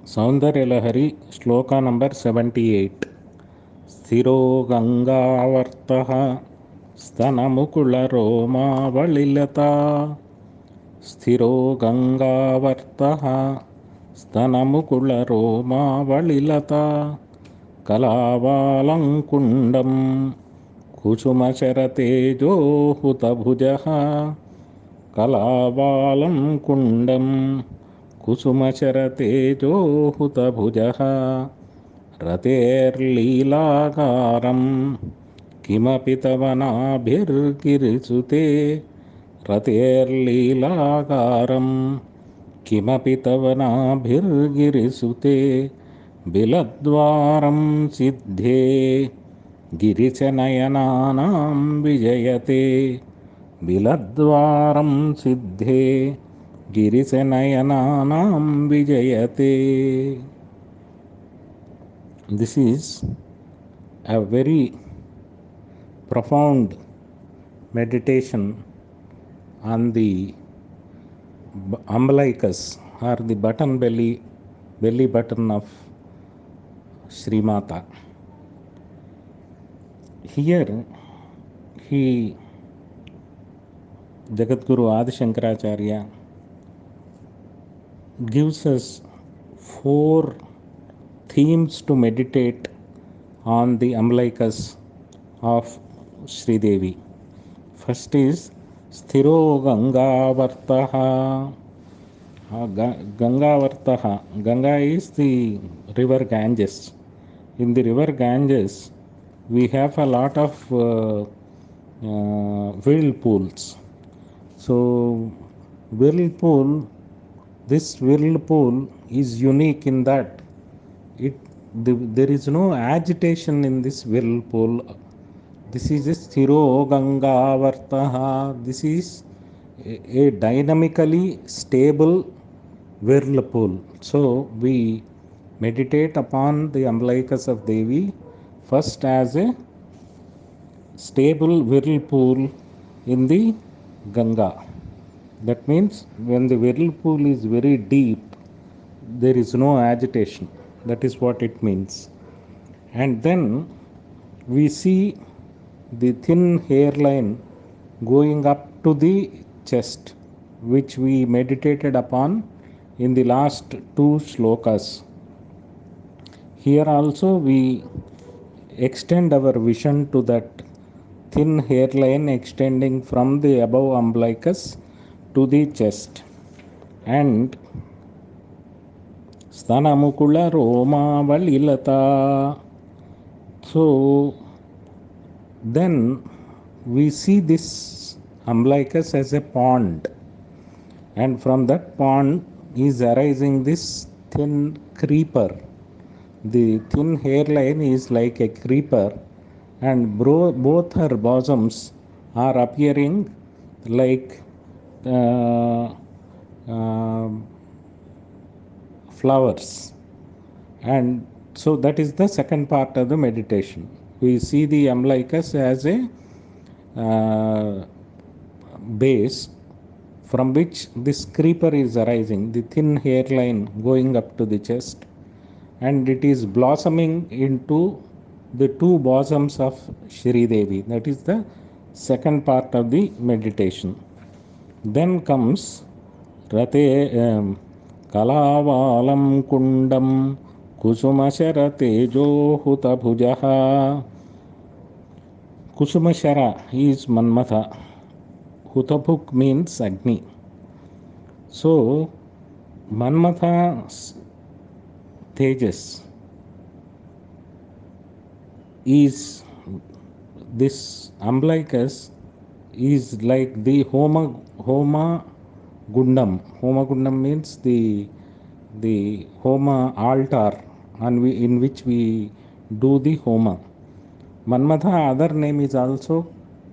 Soundarya Lahari Sloka number 78. Sthiro Gangaavarthaha Sthanamukularomaavalilathaa. Sthiro Gangaavarthaha Sthanamukularomaavalilathaa. Kalaavaalam Kundam Kusumasharathejohuthabhujaha. Kalaavaalam Kundam Kusumasharathejohuthabhujaha. Ratheyleelaagaaram Kimapi Thava Naabhirgirisuthey. Ratheyleelaagaaram Kimapi Thava Naabhirgirisuthey. Biladwaaram Siddhergirishanayanaanaam Vijayathey. Biladwaaram Siddhergirishanayanaanaam Vijayathey. This is a very profound meditation on the umbilicus or the belly button of Sri Mata. Here Jagadguru Adi Shankaracharya gives us 4 themes to meditate on the umbilicus of Sri Devi. First is Sthiro Gangaavarthaha. Gangaavarthaha. Ganga is the river Ganges. In the river Ganges, we have a lot of whirlpools. So, this whirlpool is unique in that there is no agitation in this whirlpool. This is a Sthiro Gangaavarthaha. This is a dynamically stable whirlpool. So we meditate upon the umbilicus of Devi first as a stable whirlpool in the Ganga. That means when the whirlpool is very deep, there is no agitation. That is what it means. And then we see the thin hairline going up to the chest, which we meditated upon in the last 2 shlokas. Here also we extend our vision to that thin hairline extending from the above umbilicus to the chest. And Sthanamukularomaavalilathaa. So then we see this umbilicus as a pond, and from that pond is arising this thin creeper. The thin hairline is like a creeper, and both her bosoms are appearing like flowers. And so that is the second part of the meditation. We see the umbilicus as a base from which this creeper is arising, the thin hairline going up to the chest, and it is blossoming into the 2 bosoms of Shri Devi. That is the second part of the meditation. Then comes Kalaavaalam Kundam Kusumasharathejohuthabhujaha. Kusumashara is Manmatha. Huthabhuk means Agni. So Manmatha's Tejas is this umbilicus is like the Homa Gundam. Homa Gundam means the Homa altar in which we do the Homa. Manmatha other name is also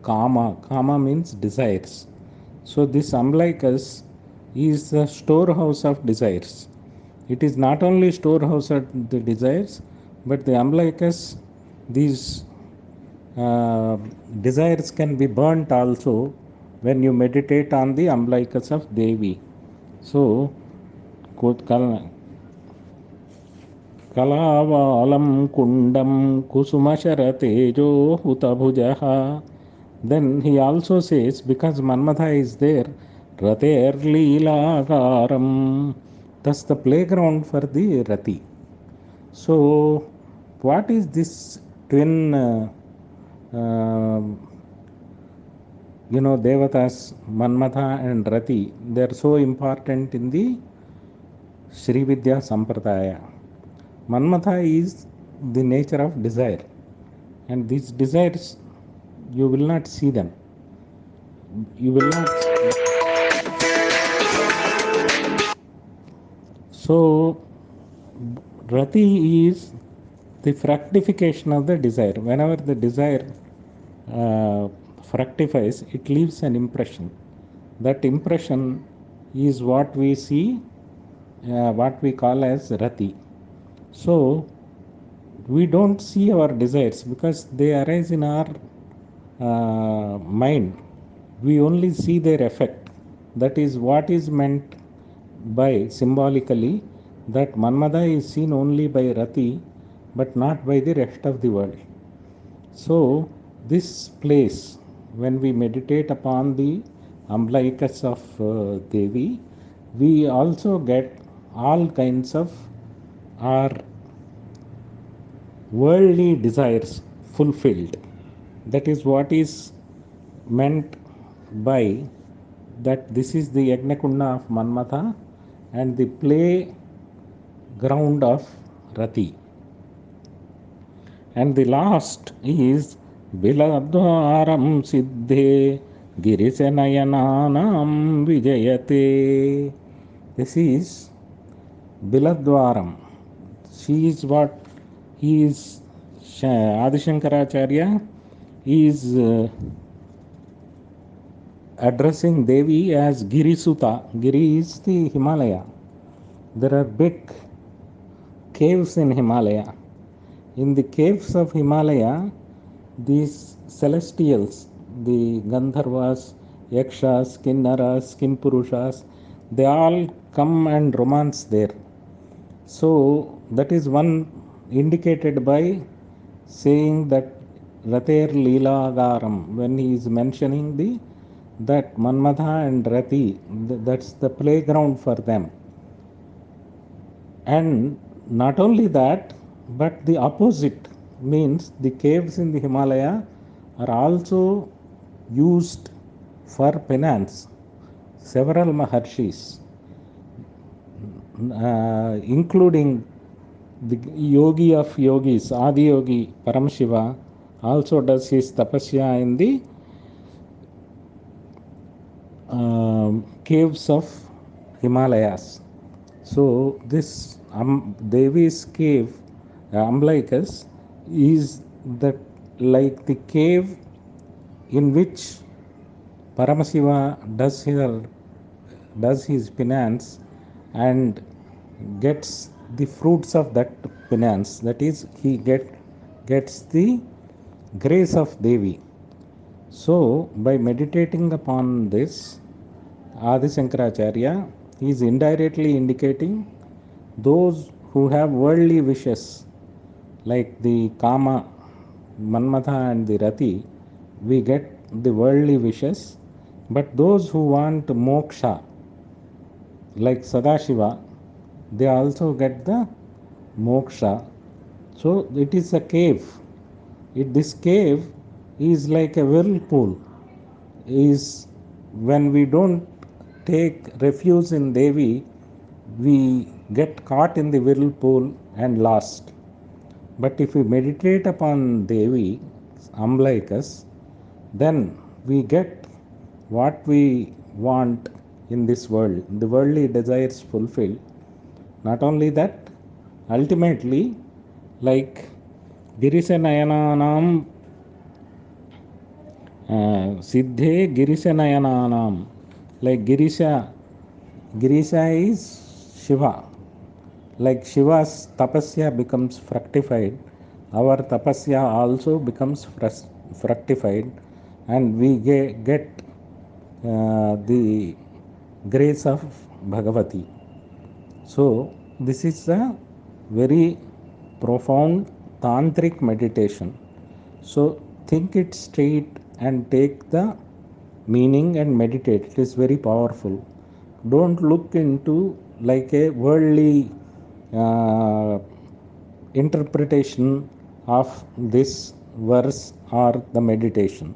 Kama. Kama means desires. So this umbilicus is the storehouse of desires. It is not only storehouse of the desires, but the umbilicus, these desires can be burnt also when you meditate on the umbilicus of Devi. So, kalaavaalam Kundam Kusumasharathejohuthabhujaha. Then he also says, because Manmatha is there, Ratheyleelaagaaram. Thus the playground for the Rathi. So, what is this twin, Devatas, Manmatha and Rathi? They are so important in the Sri Vidya Sampradaya. Manmatha is the nature of desire, and these desires, you will not see them. You will not. So, Rathi is the fructification of the desire. Whenever the desire fructifies, it leaves an impression. That impression is what we see, what we call as Rathi. So, we don't see our desires because they arise in our mind. We only see their effect. That is what is meant by symbolically that Manmada is seen only by Rathi but not by the rest of the world. So, this place, when we meditate upon the umbilicus of Devi, we also get all kinds of our worldly desires fulfilled. That is what is meant by that this is the Yagnakunda of Manmatha and the play ground of Rathi. And the last is Biladwaaram Siddhergirishanayanaanaam Vijayathey. This is Biladwaaram. She is what he is, Adi Shankaracharya is addressing Devi as Girisuta. Giri is the Himalaya. There are big caves in Himalaya. In the caves of Himalaya, these celestials, the Gandharvas, Yakshas, Kinnaras, Kimpurushas, they all come and romance there. So that is one indicated by saying that Ratheyleelaagaaram, when he is mentioning that Manmatha and Rathi, that's the playground for them. And not only that, but the opposite means the caves in the Himalaya are also used for penance. Several Maharshis, including the yogi of yogis, Adi Yogi Paramashiva, also does his tapasya in the caves of Himalayas. So this Devi's cave, umbilicus, is that like the cave in which Paramashiva does his penance and gets the fruits of that penance. That is, he gets the grace of Devi. So, by meditating upon this, Adi Shankaracharya is indirectly indicating those who have worldly wishes, like the Kama, Manmatha and the Rathi, we get the worldly wishes, but those who want moksha, like Sadashiva, they also get the moksha. So it is a cave. This cave is like a whirlpool. Is when we don't take refuge in Devi, we get caught in the whirlpool and lost. But if we meditate upon Devi, umbilicus, then we get what we want in this world, the worldly desires fulfilled. Not only that, ultimately, like Girishanayanaanaam, Siddhergirishanayanaanaam, like Girisha is Shiva. Like Shiva's tapasya becomes fructified, our tapasya also becomes fructified, and we get the grace of Bhagavati. So this is a very profound tantric meditation. So think it straight and take the meaning and meditate. It is very powerful. Don't look into like a worldly interpretation of this verse or the meditation.